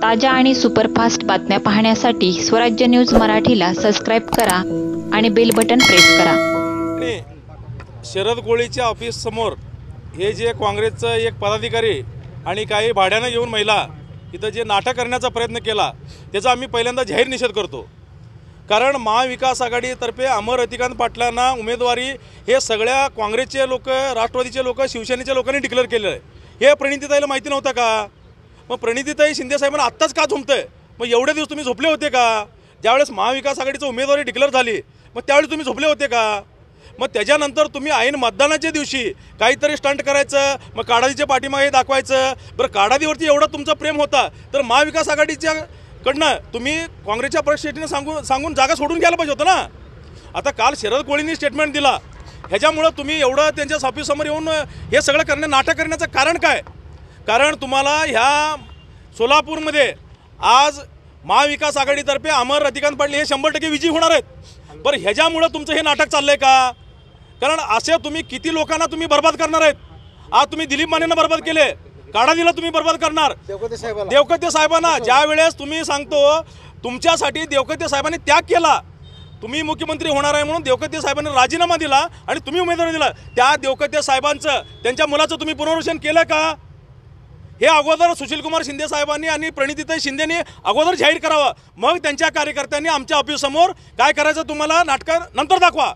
ताज्या आणि सुपरफास्ट बातम्या पाहण्यासाठी स्वराज्य न्यूज मराठीला सबस्क्राइब करा आणि बेल बटन प्रेस करा। शरद कोळीच्या ऑफिस समोर हे जे काँग्रेसचं एक पदाधिकारी आणि काही भाड्याने घेऊन महिला इथं जे नाटक करण्याचा प्रयत्न केला त्याचा आम्ही पहिल्यांदा जाहीर निषेध करतो। कारण महाविकास आघाडीतर्फे अमर रतिकांत पाटलांना उमेदवारी हे सगळ्या काँग्रेसचे लोक, राष्ट्रवादीचे लोक, शिवसेनेच्या लोकांनी डिक्लेअर केलेलं आहे। हे प्रणितीताईला माहिती नव्हतं का? मग प्रणितीताई शिंदे साहेबांना आत्ताच का झोपतंय? मग एवढे दिवस तुम्ही झोपले होते का? ज्यावेळेस महाविकास आघाडीची उमेदवारी डिक्लेअर झाली मग त्यावेळेस तुम्ही झोपले होते का? मग त्याच्यानंतर तुम्ही ऐन मतदानाच्या दिवशी काहीतरी स्टंट करायचं, मग काडादीच्या पाठीमागे दाखवायचं। बरं, काडादीवरती एवढं तुमचं प्रेम होता तर महाविकास आघाडीच्या कडनं तुम्ही काँग्रेसच्या परिषदेने सांगून जागा सोडून घ्यायला पाहिजे होतं ना। आता काल शरद कोळींनी स्टेटमेंट दिला, ह्याच्यामुळं तुम्ही एवढं त्यांच्या ऑफिससमोर येऊन हे सगळं नाटक करण्याचं कारण काय? कारण तुम्हाला ह्या सोलापूरमध्ये आज महाविकास आघाडीतर्फे अमर रतिकांत पाटील हे 100% विजयी होणार आहेत। बरं, ह्याच्यामुळं तुमचं हे नाटक चाललंय का? कारण असे तुम्ही किती लोकांना तुम्ही बर्बाद करणार आहेत? आज तुम्ही दिलीप मानेंना बर्बाद केले, काडादीला तुम्ही बर्बाद करणार, देवकते साहेबांना ज्या वेळेस तुम्ही सांगतो तुमच्यासाठी देवकते साहेबांनी त्याग केला, तुम्ही मुख्यमंत्री होणार आहे म्हणून देवकते साहेबांनी राजीनामा दिला आणि तुम्ही उमेदवारी दिला, त्या देवकते साहेबांचं त्यांच्या मुलाचं तुम्ही पुनर्वसन केलं का? हे अगोदर सुशीलकुमार शिंदे साहेबांनी आणि प्रणितीताई शिंदेनी अगोदर जाहीर करावं, मग त्यांच्या कार्यकर्त्यांनी आमच्या ऑफिससमोर काय करायचं तुम्हाला नाटक नंतर दाखवा।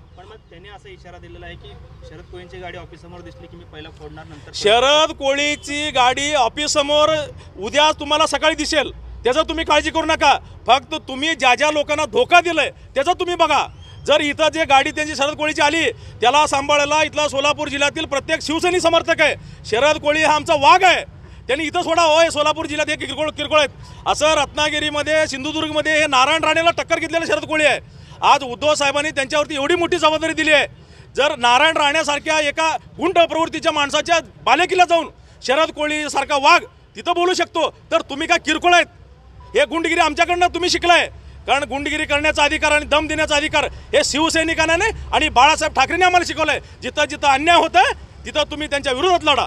त्यांनी असा इशारा दिलेला आहे की शरद कोळींची गाडी ऑफिस समोर दिसली की मी पहिला फोडणार, नंतर शरद कोळीची गाडी ऑफिस समोर उद्या तुम्हाला सकाळी दिसेल, त्याचं तुम्ही काळजी करू नका। फक्त तुम्ही ज्या लोकांना धोका दिलाय त्याचं तुम्ही बघा। जर इथं जे गाडी त्यांची शरद कोळीची आली त्याला सांभाळायला इथला सोलापूर जिल्ह्यातील प्रत्येक शिवसैनिक समर्थक आहे। शरद कोळी हा आमचा वाघ आहे, त्यांनी इथं सोडा होय। सोलापूर जिल्ह्यात हे किरकोळ आहेत असं रत्नागिरीमध्ये, सिंधुदुर्गमध्ये हे नारायण राणेला टक्कर घेतलेलं शरद कोळी आहे। आज उद्धव साहेबांनी त्यांच्यावरती एवढी मोठी जबाबदारी दिली आहे, जर नारायण राणेसारख्या एका गुंड प्रवृत्तीच्या माणसाच्या बालेकिल्ला जाऊन शरद कोळी सारखा वाघ तिथं बोलू शकतो तर तुम्ही काय किरकोळ आहेत? हे गुंडगिरी आमच्याकडनं तुम्ही शिकलाय। कारण गुंडगिरी करण्याचा अधिकार आणि दम देण्याचा अधिकार हे शिवसैनिकांना आणि बाळासाहेब ठाकरेंनी आम्हाला शिकवलंय। जिथं जिथं अन्याय होत आहे तिथं तुम्ही त्यांच्या विरोधात लढा।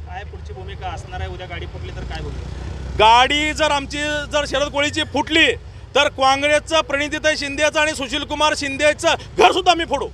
काय पुढची भूमिका असणार आहे? उद्या गाडी फुटली तर काय बोलू? गाडी जर शरद कोळीची फुटली तर काँग्रेसचं, प्रणितीताई शिंदेचं आणि सुशीलकुमार शिंदेचं घर सुद्धा आम्ही फोडू।